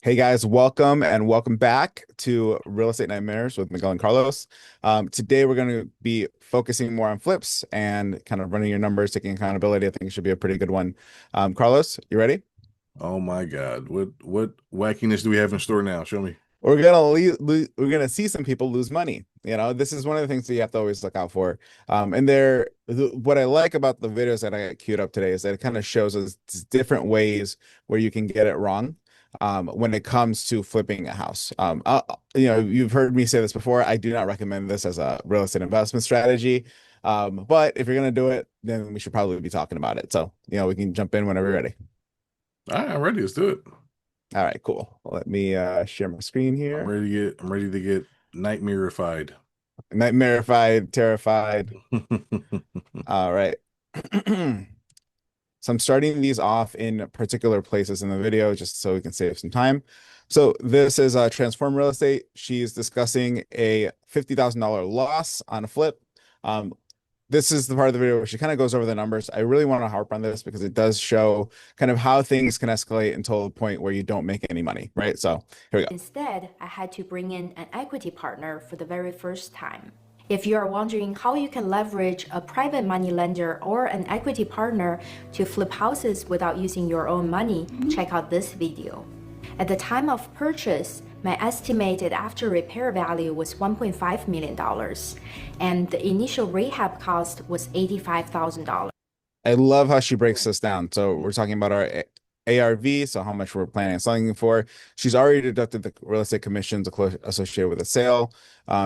Hey guys, welcome back to Real Estate Nightmares with Miguel and Carlos. Today we're going to be focusing more on flips and kind of running your numbers, taking accountability. I think it should be a pretty good one. Carlos, you ready? Oh my God. What wackiness do we have in store now? Show me. We're gonna see some people lose money. You know, this is one of the things that you have to always look out for. What I like about the videos that I got queued up today is that it kind of shows us different ways where you can get it wrong. When it comes to flipping a house. You've heard me say this before. I do not recommend this as a real estate investment strategy. But if you're gonna do it, then we should probably be talking about it. So, we can jump in whenever you're ready. All right, I'm ready. Let's do it. All right, cool. Let me share my screen here. I'm ready to get nightmareified. Nightmarified, terrified. All right. So I'm starting these off in particular places in the video just so we can save some time. So this is Transform Real Estate. She's discussing a $50,000 loss on a flip. This is the part of the video where she kind of goes over the numbers. I really want to harp on this because it does show kind of how things can escalate until the point where you don't make any money, right? So here we go. Instead, I had to bring in an equity partner for the very first time. If you are wondering how you can leverage a private money lender or an equity partner to flip houses without using your own money, check out this video. At the time of purchase, my estimated after repair value was $1.5 million, and the initial rehab cost was $85,000. I love how she breaks this down. So we're talking about our ARV, so how much we're planning on selling for. She's already deducted the real estate commissions associated with the sale.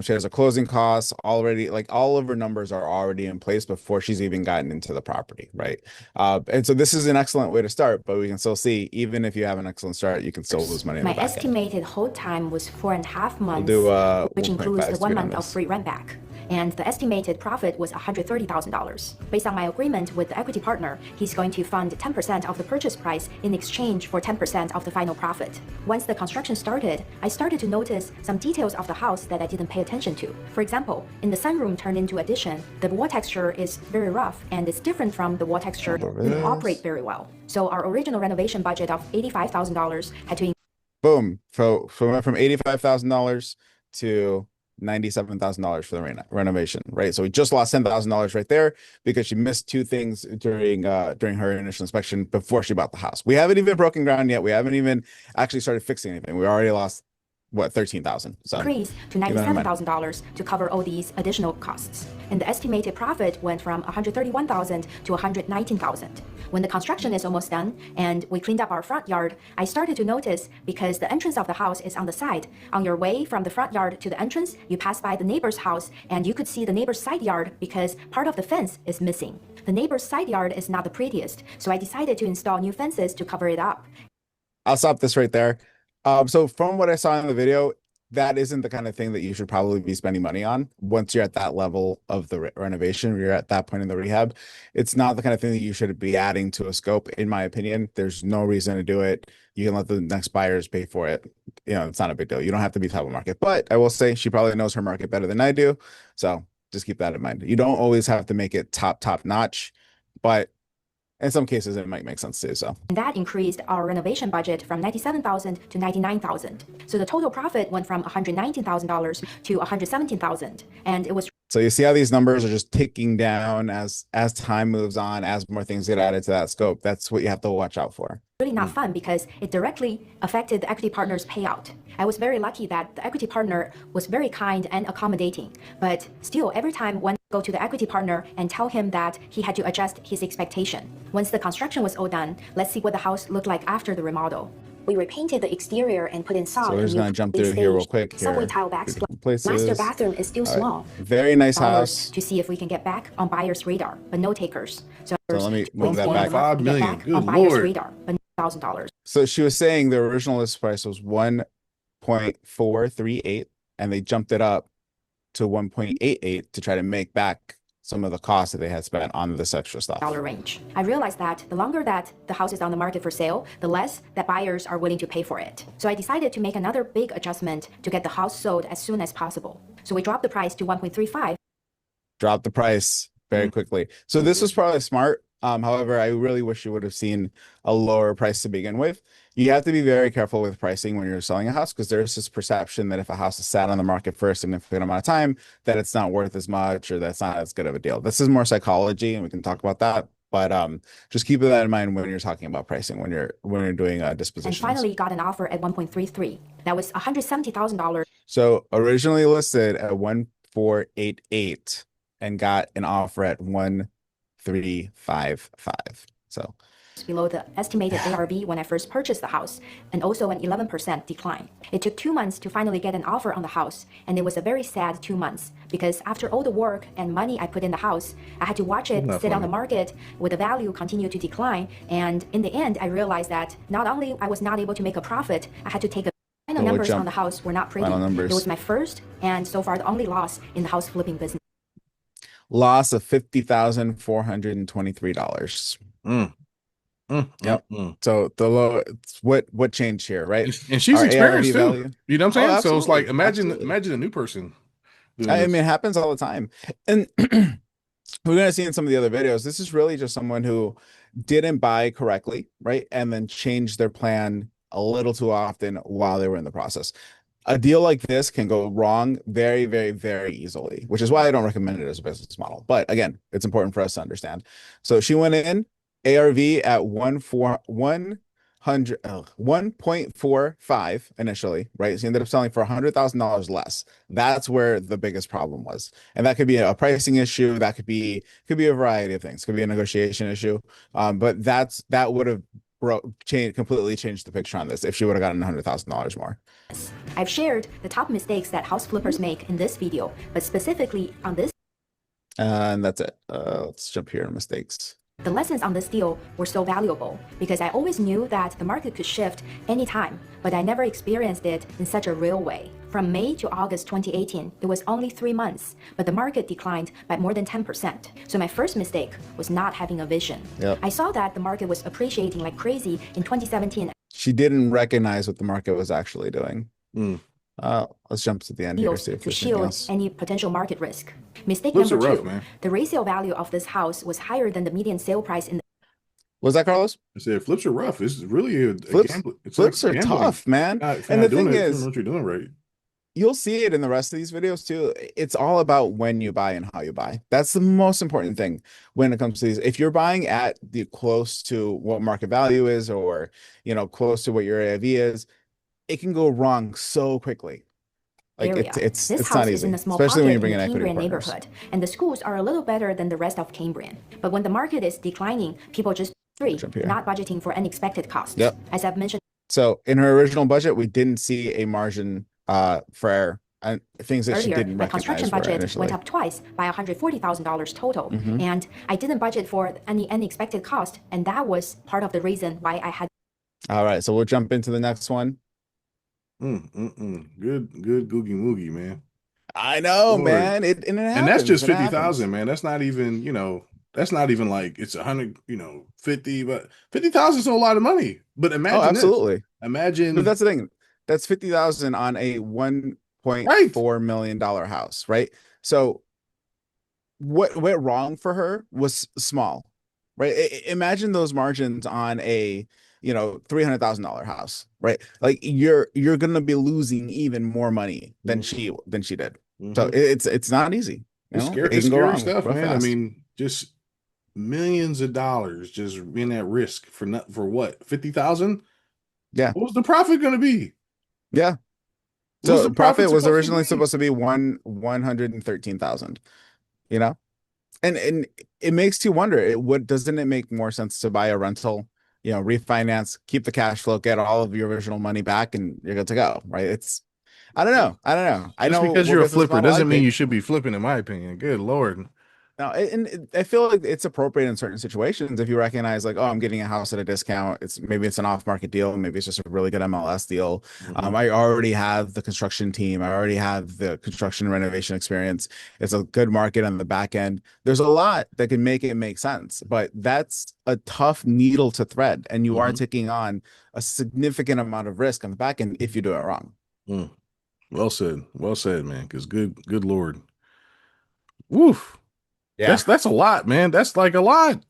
She has a closing costs already, like all of her numbers are already in place before she's even gotten into the property, right? And so this is an excellent way to start, but we can still see, even if you have an excellent start, you can still lose money in the My back end. estimated hold time was 4.5 months, We'll do which includes the 1 month of this. free rent back. And the estimated profit was $130,000. Based on my agreement with the equity partner, he's going to fund 10% of the purchase price in exchange for 10% of the final profit. Once the construction started, I started to notice some details of the house that I didn't pay attention to. For example, in the sunroom turned into addition, the wall texture is very rough and it's different from the wall texture that didn't operate very well. So our original renovation budget of $85,000 had to Boom. So we went from $85,000 to $97,000 for the renovation, right? So we just lost $10,000 right there because she missed two things during her initial inspection before she bought the house. We haven't even broken ground yet. We haven't even actually started fixing anything. We already lost what, 13,000. So increase to $97,000 to cover all these additional costs. And the estimated profit went from $131,000 to $119,000. When the construction is almost done and we cleaned up our front yard, I started to notice because the entrance of the house is on the side. On your way from the front yard to the entrance, you pass by the neighbor's house and you could see the neighbor's side yard because part of the fence is missing. The neighbor's side yard is not the prettiest, so I decided to install new fences to cover it up. I'll stop this right there. So from what I saw in the video, that isn't the kind of thing that you should probably be spending money on once you're at that level of the renovation, you're at that point in the rehab. It's not the kind of thing that you should be adding to a scope, in my opinion. There's no reason to do it. You can let the next buyers pay for it. It's not a big deal. You don't have to be top of market, but I will say she probably knows her market better than I do. So just keep that in mind. You don't always have to make it top notch, but in some cases, it might make sense too. So that increased our renovation budget from $97,000 to $99,000. So the total profit went from $119,000 to $117,000, and it was. So you see how these numbers are just ticking down as time moves on, as more things get added to that scope. That's what you have to watch out for. Really not fun because it directly affected the equity partner's payout. I was very lucky that the equity partner was very kind and accommodating, but still every time when I go to the equity partner and tell him that he had to adjust his expectation. Once the construction was all done, let's see what the house looked like after the remodel. We repainted the exterior and put in sod. So we're just gonna jump through here real quick. Subway tile backsplash. Master bathroom is still small. Very nice house. To see if we can get back on buyer's radar, but no takers. So let me move that back. $5 million. Good on buyer's Lord. radar, but $1,000. So she was saying the original list price was 1.438, and they jumped it up to 1.88 to try to make back some of the costs that they had spent on this extra stuff. Range. I realized that the longer that the house is on the market for sale, the less that buyers are willing to pay for it. So I decided to make another big adjustment to get the house sold as soon as possible. So we dropped the price to 1.35. Drop the price very quickly. So this was probably smart. However, I really wish you would have seen a lower price to begin with. You have to be very careful with pricing when you're selling a house because there's this perception that if a house is sat on the market for a significant amount of time, that it's not worth as much or that's not as good of a deal. This is more psychology, and we can talk about that. But just keep that in mind when you're talking about pricing when you're doing And dispositions. finally got an offer at 1.33. That was $170,000. So originally listed at 1,488 and got an offer at 1,355. So below the estimated ARV when I first purchased the house, and also an 11% decline. It took 2 months to finally get an offer on the house, and it was a very sad 2 months because after all the work and money I put in the house, I had to watch it sit on the market with the value continue to decline. And in the end, I realized that not only I was not able to make a profit, I had to take a final numbers on the house were not pretty. It was my first and so far the only loss in the house flipping business. Loss of $50,423. Yep. So the low, what changed here, right? And she's Our experienced too. value. You know what I'm saying? So it's like Absolutely. imagine a new person. I mean, it happens all the time. And we're gonna see in some of the other videos, this is really just someone who didn't buy correctly, right? And then changed their plan a little too often while they were in the process. A deal like this can go wrong very, very, very easily, which is why I don't recommend it as a business model. But again, it's important for us to understand. So she went in ARV at 1.45 initially, right? She ended up selling for $100,000 less. That's where the biggest problem was. And that could be a pricing issue. That could be a variety of things. Could be a negotiation issue. But that would have completely changed the picture on this if she would have gotten $100,000 more. I've shared the top mistakes that house flippers make in this video, but specifically on this. And that's it. Let's jump here to mistakes. The lessons on this deal were so valuable because I always knew that the market could shift anytime, but I never experienced it in such a real way. From May to August 2018, it was only 3 months, but the market declined by more than 10%. So my first mistake was not having a vision. Yep. I saw that the market was appreciating like crazy in 2017. She didn't recognize what the market was actually doing. Let's jump to the end here. See if to shield any potential market risk. Mistake Flips number are 2, rough, the resale value of this house was higher than the median sale price in the. Was that Carlos? I said flips are rough. It's really a gamble. Flips are tough, man. And the thing is, what you're doing right. You'll see it in the rest of these videos too. It's all about when you buy and how you buy. That's the most important thing when it comes to these. If you're buying at the close to what market value is, or close to what your AIV is, it can go wrong so quickly. Like area. It's this it's house not is easy, in a small especially when you bring in in the equity Cambrian partners. neighborhood, and the schools are a little better than the rest of Cambrian. But when the market is declining, people just not budgeting for unexpected costs. Yep. As I've mentioned. So in her original budget, we didn't see a margin for things that earlier, she didn't the recognize. Construction budget went up twice by $140,000 total, and I didn't budget for any unexpected cost, and that was part of the reason why I had. All right, so we'll jump into the next one. Good googie moogie, man. I know, Lord. man. And that's just 50,000, man. That's not even, that's not even like it's 100, 50, but 50,000 is a lot of money. But imagine, absolutely. Imagine. But that's the thing. That's 50,000 on a $1.4 million house, right? So what went wrong for her was small, right? Imagine those margins on a $300,000 house, right? Like you're gonna be losing even more money than she did. So it's not easy. It's scary stuff, man. Fast. I mean, just millions of dollars just being at risk for what? 50,000? Yeah. What was the profit going to be? Yeah. So the profit was originally supposed to be 113,000. And it makes you wonder. Doesn't it make more sense to buy a rental? Refinance, keep the cash flow, get all of your original money back, and you're good to go, right? I don't know. I know because you're a flipper doesn't mean you should be flipping, in my opinion. Good Lord. No, and I feel like it's appropriate in certain situations if you recognize, like, oh, I'm getting a house at a discount. Maybe it's an off-market deal. Maybe it's just a really good MLS deal. I already have the construction team. I already have the construction renovation experience. It's a good market on the back end. There's a lot that can make it make sense, but that's a tough needle to thread, and you are taking on a significant amount of risk on the back end if you do it wrong. Well said, man. Because good Lord. Woof. Yeah, that's a lot, man. That's like a lot.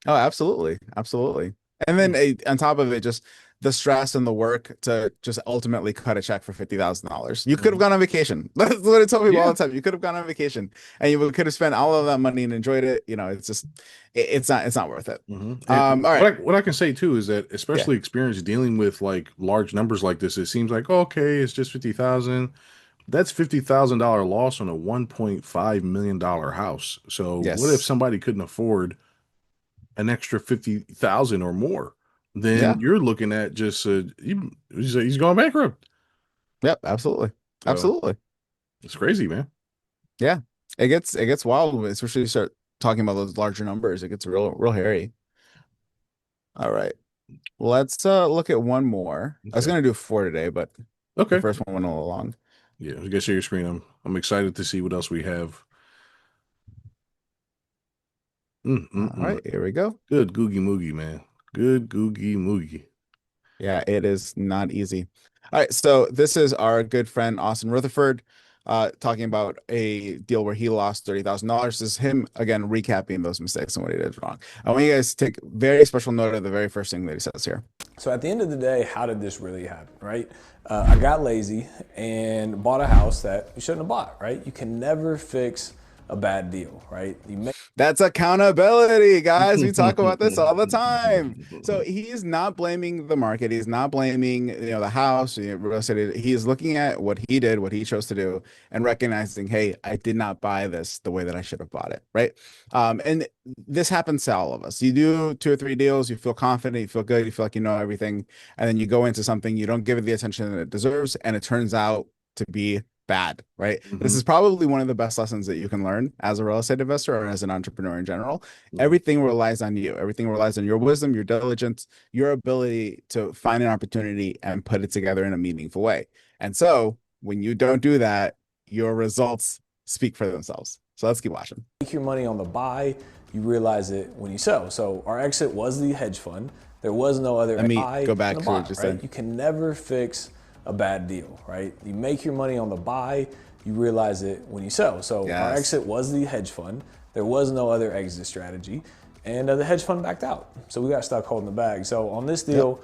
Oh, absolutely. Absolutely. And then on top of it, just the stress and the work to just ultimately cut a check for $50,000. You could have gone on vacation. That's what I tell people all Yeah. the time. You could have gone on vacation and you could have spent all of that money and enjoyed it. You know, it's just it's not worth it. And All right. what I can say too is that, Yeah. especially experience dealing with like large numbers like this, it seems like okay, it's just 50,000. That's $50,000 loss on a $1.5 million house. So what if Yes. somebody couldn't afford an extra 50,000 or more? Then Yeah. you're looking at just he's going bankrupt. Yep. Absolutely. So Absolutely. it's crazy, man. Yeah. It gets wild, especially you start talking about those larger numbers. It gets real hairy. All right. Let's look at one more. I was Okay. gonna do four today, but the Okay. first one went a little long. Yeah, you guys share your screen. I'm excited to see what else we have. All right, here we go. Good googie moogie, man. Good googie moogie. Yeah, it is not easy. All right, so this is our good friend Austin Rutherford talking about a deal where he lost $30,000. This is him again recapping those mistakes and what he did wrong. I want you guys to take very special note of the very first thing that he says here. So at the end of the day, how did this really happen, right? I got lazy and bought a house that you shouldn't have bought, right? You can never fix a bad deal, right? That's accountability, guys. We talk about this all the time. So he's not blaming the market. He's not blaming, the house, real estate. He is looking at what he did, what he chose to do, and recognizing, hey, I did not buy this the way that I should have bought it, right? And this happens to all of us. You do two or three deals, you feel confident, you feel good, you feel like you know everything, and then you go into something, you don't give it the attention that it deserves, and it turns out to be bad, right? This is probably one of the best lessons that you can learn as a real estate investor or as an entrepreneur in general. Everything relies on you. Everything relies on your wisdom, your diligence, your ability to find an opportunity and put it together in a meaningful way. And so when you don't do that, your results speak for themselves. So let's keep watching. Make your money on the buy, you realize it when you sell. So our exit was the hedge fund. There was no other Let me buy go back to buy, what you right? said. You can never fix a bad deal, right? You make your money on the buy, you realize it when you sell. So our exit was the hedge fund. There was no other exit strategy, and the hedge fund backed out. So we got stuck holding the bag. So on this deal,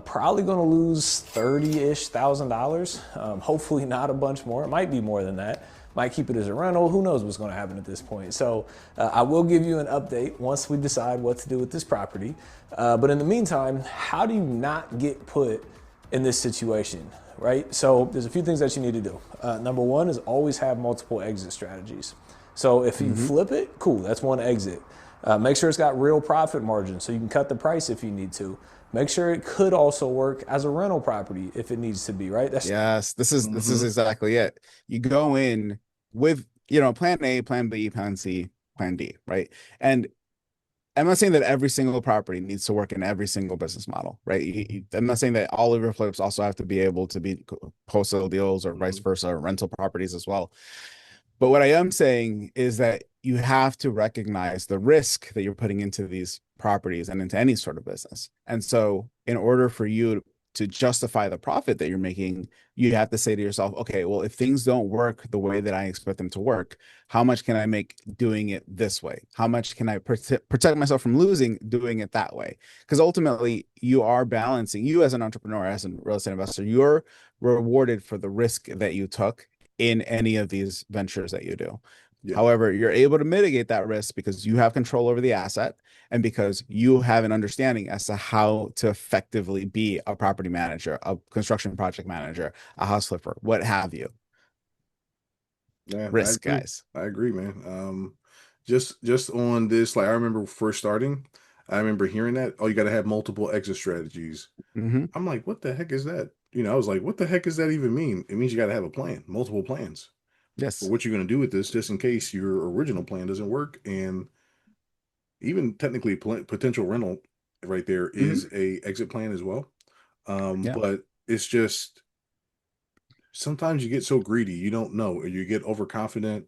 probably going to lose $30,000. Hopefully not a bunch more. It might be more than that. Might keep it as a rental. Who knows what's going to happen at this point? So I will give you an update once we decide what to do with this property. But in the meantime, how do you not get put in this situation, right? So there's a few things that you need to do. Number one is always have multiple exit strategies. So if you flip it, cool, that's one exit. Make sure it's got real profit margin so you can cut the price if you need to. Make sure it could also work as a rental property if it needs to be, right? This is exactly it. You go in with, plan A, plan B, plan C, plan D, right? And I'm not saying that every single property needs to work in every single business model, right? I'm not saying that all of your flips also have to be able to be wholesale deals or vice versa, or rental properties as well. But what I am saying is that you have to recognize the risk that you're putting into these properties and into any sort of business. And so in order for you to justify the profit that you're making, you have to say to yourself, okay, well, if things don't work the way that I expect them to work, how much can I make doing it this way? How much can I protect myself from losing doing it that way? Because ultimately, you are balancing, you as an entrepreneur, as a real estate investor, you're rewarded for the risk that you took in any of these ventures that you do. However, you're able to mitigate that risk because you have control over the asset and because you have an understanding as to how to effectively be a property manager, a construction project manager, a house flipper, what have you. Yeah, risk, guys. I agree, man. Just on this, like I remember first starting, I remember hearing that, oh, you got to have multiple exit strategies. I'm like, what the heck is that? I was like, what the heck does that even mean? It means you got to have a plan, multiple plans. Yes. For what you're going to do with this, just in case your original plan doesn't work. And even technically potential rental right there is a exit plan as well. But it's just, sometimes you get so greedy, you don't know, or you get overconfident.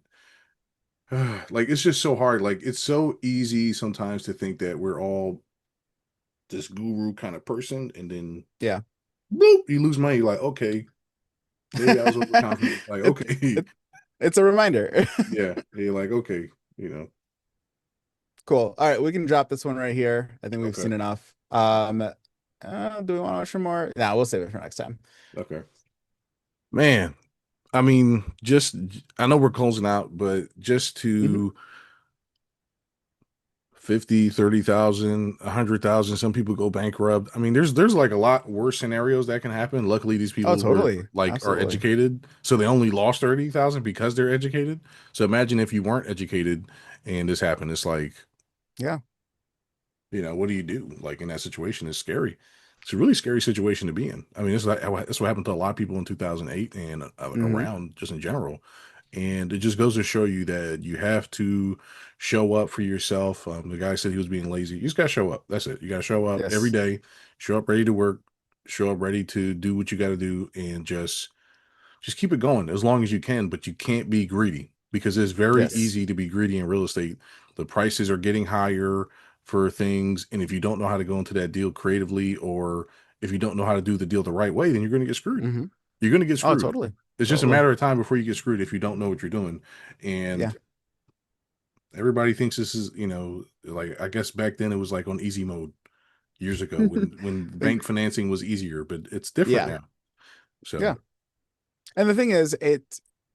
Like, it's just so hard. Like, it's so easy sometimes to think that we're all this guru kind of person. And then, boop, you lose money. You're like, okay, maybe I was overconfident. Like, okay. It's a reminder. Yeah. You're like, okay, Cool. All right, we can drop this one right here. I think we've Okay. seen enough. Do we want to watch some more? Nah, we'll save it for next time. Okay. Man, I mean, I know we're closing out, but just to 50, 30,000, 100,000, some people go bankrupt. I mean, there's like a lot worse scenarios that can happen. Luckily, these people totally. are educated, so they only lost 30,000 because they're educated. So imagine if you weren't educated and this happened. It's like, yeah, what do you do? Like in that situation, it's scary. It's a really scary situation to be in. I mean, that's what happened to a lot of people in 2008 and around just in general. And it just goes to show you that you have to show up for yourself. The guy said he was being lazy. You just got to show up. That's it. You got to show up every day, show up ready to work, show up ready to do what you got to do, and just keep it going as long as you can. But you can't be greedy because it's very easy to be greedy in real estate. The prices are getting higher for things. And if you don't know how to go into that deal creatively, or if you don't know how to do the deal the right way, then you're going to get screwed. You're going to get screwed. Oh, totally. It's just a matter of time before you get screwed if you don't know what you're doing. And everybody thinks this is, like, I guess back then it was like on easy mode years ago when bank financing was easier, but it's different now. So, and the thing is,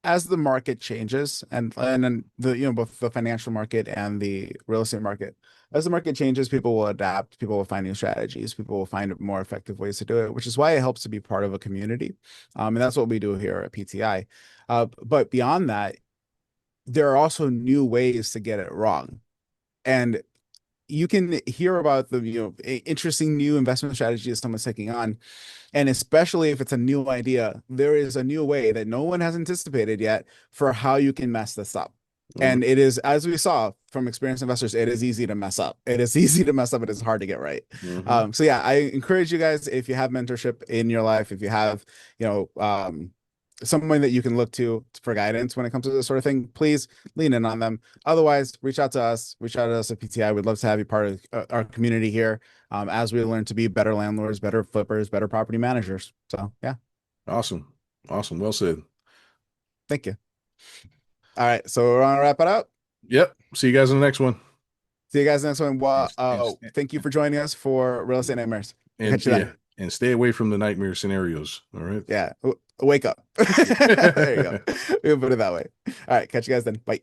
as the market changes and the, both the financial market and the real estate market, as the market changes, people will adapt, people will find new strategies, people will find more effective ways to do it, which is why it helps to be part of a community. And that's what we do here at PTI. But beyond that, there are also new ways to get it wrong. And you can hear about the interesting new investment strategies someone's taking on, and especially if it's a new idea, there is a new way that no one has anticipated yet for how you can mess this up. And it is, as we saw from experienced investors, it is easy to mess up. It is easy to mess up. It is hard to get right. So yeah, I encourage you guys, if you have mentorship in your life, if you have someone that you can look to for guidance when it comes to this sort of thing, please lean in on them. Otherwise, reach out to us at PTI. We'd love to have you part of our community here as we learn to be better landlords, better flippers, better property managers. So yeah. Awesome. Well said. Thank you. All right. So we're going to wrap it up. Yep. See you guys in the next one. See you guys in the next one. Well, thank you for joining us for Real Estate Nightmares. And stay away from the nightmare scenarios. All right. Yeah. Wake up. There you go. We'll put it that way. All right. Catch you guys then. Bye.